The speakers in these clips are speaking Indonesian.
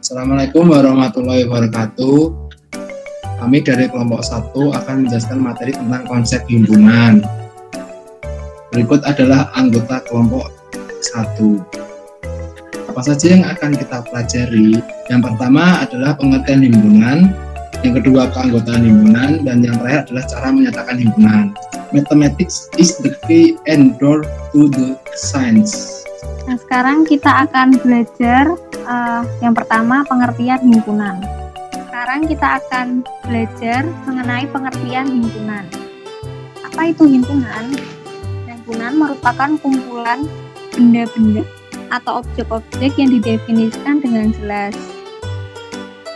Assalamualaikum warahmatullahi wabarakatuh. Kami dari kelompok 1 akan menjelaskan materi tentang konsep himpunan. Berikut adalah anggota kelompok 1. Apa saja yang akan kita pelajari? Yang pertama adalah pengertian himpunan, yang kedua keanggotaan himpunan, dan yang terakhir adalah cara menyatakan himpunan. Mathematics is the key and door to the science. Nah, sekarang kita akan belajar yang pertama pengertian himpunan. Sekarang kita akan belajar mengenai pengertian himpunan. Apa itu himpunan? Himpunan merupakan kumpulan benda-benda atau objek-objek yang didefinisikan dengan jelas.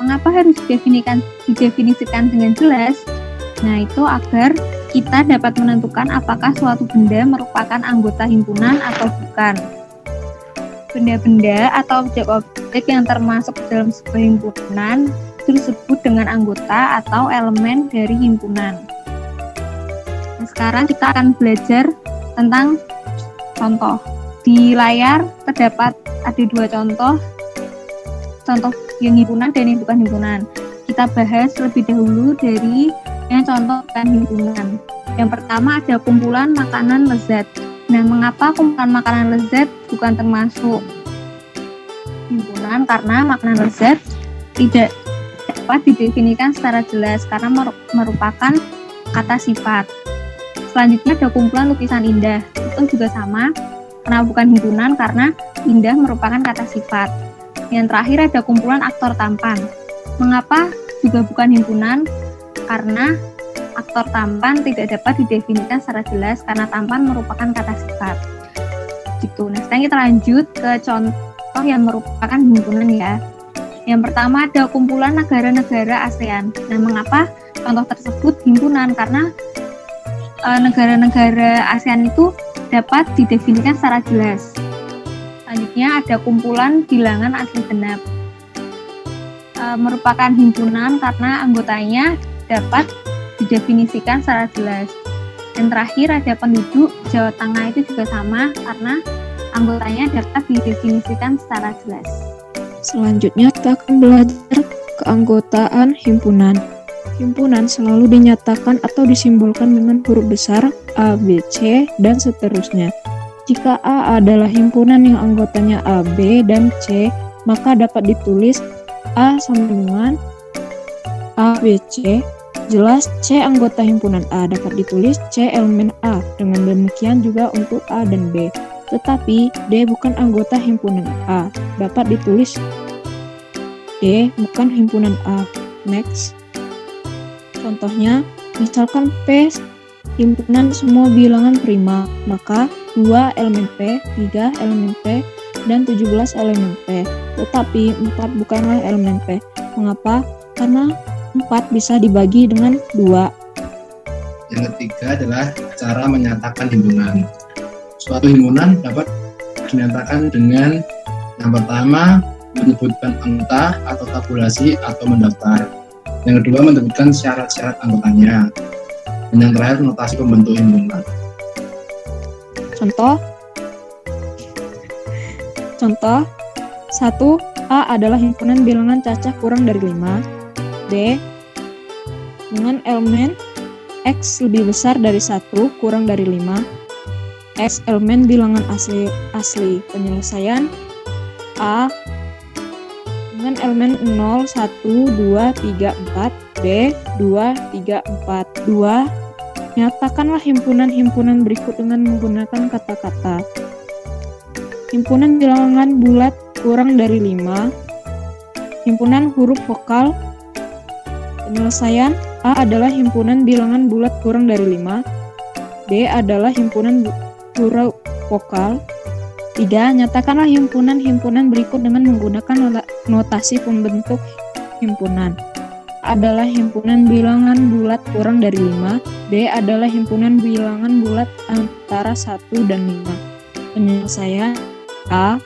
Mengapa harus didefinisikan dengan jelas? Nah, itu agar kita dapat menentukan apakah suatu benda merupakan anggota himpunan atau bukan. Benda-benda atau objek-objek yang termasuk dalam sebuah himpunan itu disebut dengan anggota atau elemen dari himpunan. Nah, sekarang kita akan belajar tentang contoh. Di layar terdapat ada 2 contoh yang himpunan dan yang bukan himpunan. Kita bahas lebih dahulu dari yang contoh bukan himpunan. Yang pertama ada kumpulan makanan lezat. Nah, mengapa kumpulan makanan lezat bukan termasuk himpunan? Karena makanan lezat tidak dapat didefinisikan secara jelas karena merupakan kata sifat. Selanjutnya ada kumpulan lukisan indah. Itu juga sama, karena bukan himpunan karena indah merupakan kata sifat. Yang terakhir ada kumpulan aktor tampan. Mengapa juga bukan himpunan? Karena aktor tampan tidak dapat didefinisikan secara jelas karena tampan merupakan kata sifat. Gitu. Nah, sekarang kita lanjut ke contoh yang merupakan himpunan ya. Yang pertama ada kumpulan negara-negara ASEAN. Nah, mengapa contoh tersebut himpunan? Karena negara-negara ASEAN itu dapat didefinisikan secara jelas. Selanjutnya ada kumpulan bilangan asli genap. Merupakan himpunan karena anggotanya dapat didefinisikan secara jelas. Dan terakhir ada penduduk Jawa Tengah, itu juga sama karena anggotanya dapat didefinisikan secara jelas. Selanjutnya kita akan belajar keanggotaan himpunan. Himpunan selalu dinyatakan atau disimbolkan dengan huruf besar A, B, C, dan seterusnya. Jika A adalah himpunan yang anggotanya A, B, dan C, maka dapat ditulis A sama dengan A, B, C. Jelas C anggota himpunan A, dapat ditulis C elemen A. Dengan demikian juga untuk A dan B. Tetapi D bukan anggota himpunan A, dapat ditulis D bukan himpunan A. Next. Contohnya, misalkan P himpunan semua bilangan prima, maka 2 elemen P, 3 elemen P, dan 17 elemen P. Tetapi 4 bukanlah elemen P. Mengapa? Karena 4 bisa dibagi dengan 2. Yang ketiga adalah cara menyatakan himpunan. Suatu himpunan dapat dinyatakan dengan yang pertama menyebutkan anggota atau tabulasi atau mendaftar. Yang kedua menyebutkan syarat-syarat anggotanya. Dan yang terakhir notasi pembentuk himpunan. Contoh 1. A adalah himpunan bilangan cacah kurang dari 5. B dengan elemen X lebih besar dari 1 kurang dari 5. X elemen bilangan asli. Penyelesaian A dengan elemen 0, 1, 2, 3, 4. B 2, 3, 4. 2. Nyatakanlah himpunan-himpunan berikut dengan menggunakan kata-kata. Himpunan bilangan bulat kurang dari 5. Himpunan huruf vokal. Penyelesaian A adalah himpunan bilangan bulat kurang dari 5. B adalah himpunan huruf vokal. 3. Nyatakanlah himpunan-himpunan berikut dengan menggunakan notasi pembentuk himpunan. A adalah himpunan bilangan bulat kurang dari 5. B adalah himpunan bilangan bulat antara 1 dan 5. Penyelesaian A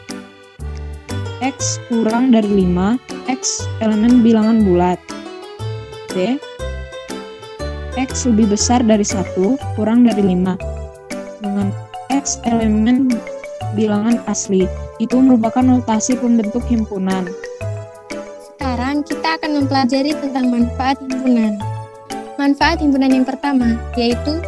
X kurang dari 5. X elemen bilangan bulat. B X lebih besar dari 1 kurang dari 5 dengan X elemen bilangan asli. itu merupakan notasi pembentuk himpunan. Sekarang kita akan mempelajari tentang manfaat himpunan. Manfaat himpunan yang pertama yaitu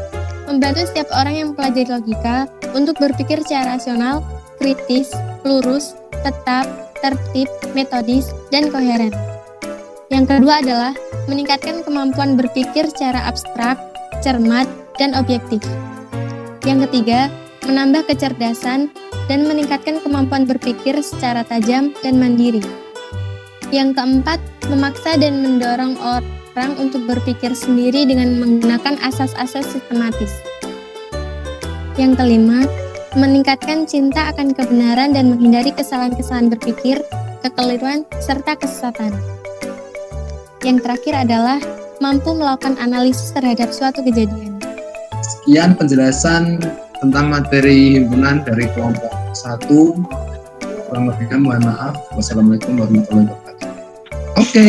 membantu setiap orang yang mempelajari logika untuk berpikir secara rasional, kritis, lurus, tetap, tertib, metodis, dan koheren. Yang kedua adalah meningkatkan kemampuan berpikir secara abstrak, cermat, dan objektif. Yang ketiga, menambah kecerdasan dan meningkatkan kemampuan berpikir secara tajam dan mandiri. Yang keempat, memaksa dan mendorong orang untuk berpikir sendiri dengan menggunakan asas-asas sistematis. Yang kelima, meningkatkan cinta akan kebenaran dan menghindari kesalahan-kesalahan berpikir, kekeliruan, serta kesesatan. Yang terakhir adalah mampu melakukan analisis terhadap suatu kejadian. Sekian penjelasan tentang materi himpunan dari kelompok 1. Kurang lebihnya mohon maaf. Wassalamualaikum warahmatullahi wabarakatuh. Oke.